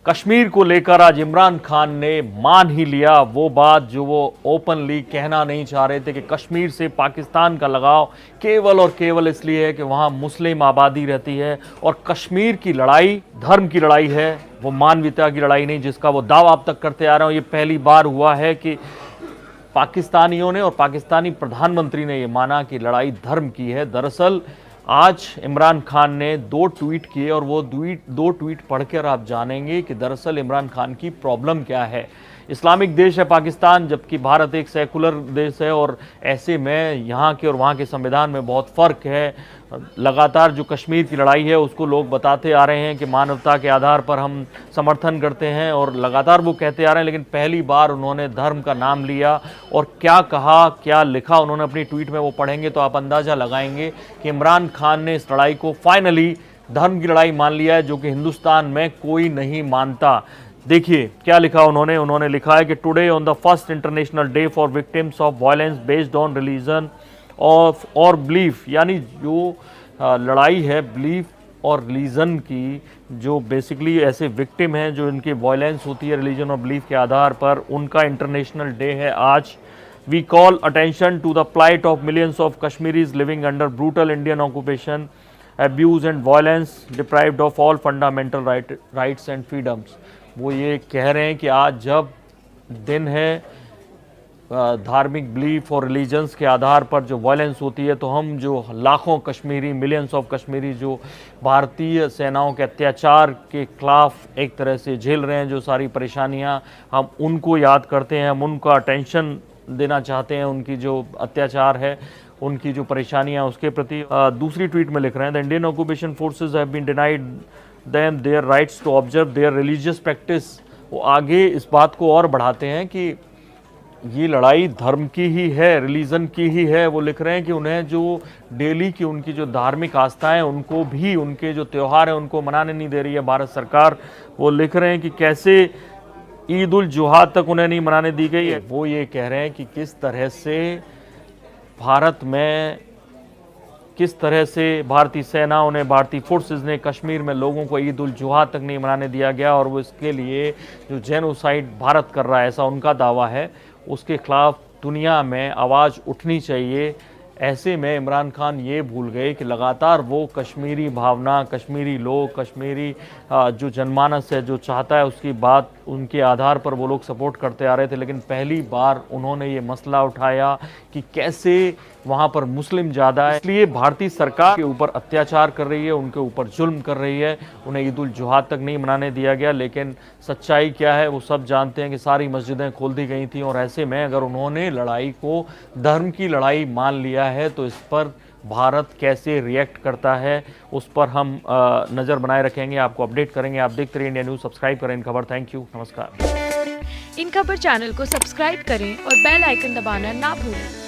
कश्मीर को लेकर आज इमरान खान ने मान ही लिया वो बात जो वो ओपनली कहना नहीं चाह रहे थे कि कश्मीर से पाकिस्तान का लगाव केवल और केवल इसलिए है कि वहाँ मुस्लिम आबादी रहती है और कश्मीर की लड़ाई धर्म की लड़ाई है, वो मानवता की लड़ाई नहीं, जिसका वो दावा अब तक करते आ रहे हैं। ये पहली बार हुआ है कि पाकिस्तानियों ने और पाकिस्तानी प्रधानमंत्री ने ये माना कि लड़ाई धर्म की है। दरअसल आज इमरान खान ने 2 ट्वीट किए और वो 2 ट्वीट पढ़कर आप जानेंगे कि दरअसल इमरान खान की प्रॉब्लम क्या है। इस्लामिक देश है पाकिस्तान, जबकि भारत एक सेकुलर देश है और ऐसे में यहाँ के और वहाँ के संविधान में बहुत फ़र्क है। लगातार जो कश्मीर की लड़ाई है उसको लोग बताते आ रहे हैं कि मानवता के आधार पर हम समर्थन करते हैं और लगातार वो कहते आ रहे हैं, लेकिन पहली बार उन्होंने धर्म का नाम लिया और क्या कहा, क्या लिखा उन्होंने अपनी ट्वीट में, वो पढ़ेंगे तो आप अंदाज़ा लगाएंगे कि इमरान खान ने इस लड़ाई को फाइनली धर्म की लड़ाई मान लिया है, जो कि हिंदुस्तान में कोई नहीं मानता। देखिए क्या लिखा उन्होंने लिखा है कि today on the first international day for victims of violence based on religion of और बिलीफ, यानी जो लड़ाई है बिलीफ और रिलीजन की, जो बेसिकली ऐसे विक्टिम हैं जो इनकी वायलेंस होती है रिलीजन और बिलीफ के आधार पर, उनका इंटरनेशनल डे है आज। We call attention to the plight of millions of Kashmiris living under brutal Indian occupation, abuse and violence, deprived of all fundamental rights and freedoms। वो ये कह रहे हैं कि आज जब दिन है धार्मिक बिलीफ और रिलीजन्स के आधार पर जो वायलेंस होती है, तो हम जो लाखों कश्मीरी, मिलियंस ऑफ कश्मीरी जो भारतीय सेनाओं के अत्याचार के खिलाफ एक तरह से झेल रहे हैं, जो सारी परेशानियां, हम उनको याद करते हैं, हम उनका अटेंशन देना चाहते हैं, उनकी जो अत्याचार है, उनकी जो परेशानियां उसके प्रति। दूसरी ट्वीट में लिख रहे हैं, the Indian occupation forces have been denied them their rights to observe their religious practice. वो आगे इस बात को और बढ़ाते हैं कि ये लड़ाई धर्म की ही है, रिलीजन की ही है। वो लिख रहे हैं कि उन्हें जो डेली की उनकी जो धार्मिक आस्थाएं, उनको भी, उनके जो त्यौहार हैं उनको मनाने नहीं दे रही है भारत सरकार। वो लिख रहे हैं कि कैसे ईद उल जुहा तक उन्हें नहीं मनाने दी गई है। वो ये कह रहे हैं कि किस तरह से भारत में, किस तरह से भारतीय सेनाओं ने, भारतीय फोर्सेस ने कश्मीर में लोगों को ईद उल जुहा तक नहीं मनाने दिया गया, और वो इसके लिए जो जेनोसाइड भारत कर रहा है, ऐसा उनका दावा है, उसके खिलाफ दुनिया में आवाज़ उठनी चाहिए। ऐसे में इमरान खान ये भूल गए कि लगातार वो कश्मीरी भावना, कश्मीरी लोग, कश्मीरी जो जनमानस है जो चाहता है उसकी बात, उनके आधार पर वो लोग सपोर्ट करते आ रहे थे। लेकिन पहली बार उन्होंने ये मसला उठाया कि कैसे वहाँ पर मुस्लिम ज़्यादा है, इसलिए भारतीय सरकार के ऊपर अत्याचार कर रही है, उनके ऊपर जुल्म कर रही है, उन्हें ईद उल जुहा तक नहीं मनाने दिया गया। लेकिन सच्चाई क्या है वो सब जानते हैं कि सारी मस्जिदें खोल दी गई थी, और ऐसे में अगर उन्होंने लड़ाई को धर्म की लड़ाई मान लिया है तो इस पर भारत कैसे रिएक्ट करता है उस पर हम नज़र बनाए रखेंगे, आपको अपडेट करेंगे। आप देखते रहिए इंडिया न्यूज़, सब्सक्राइब करें इन खबर। थैंक यू, नमस्कार। इन खबर चैनल को सब्सक्राइब करें और बेल आइकन दबाना ना भूलें।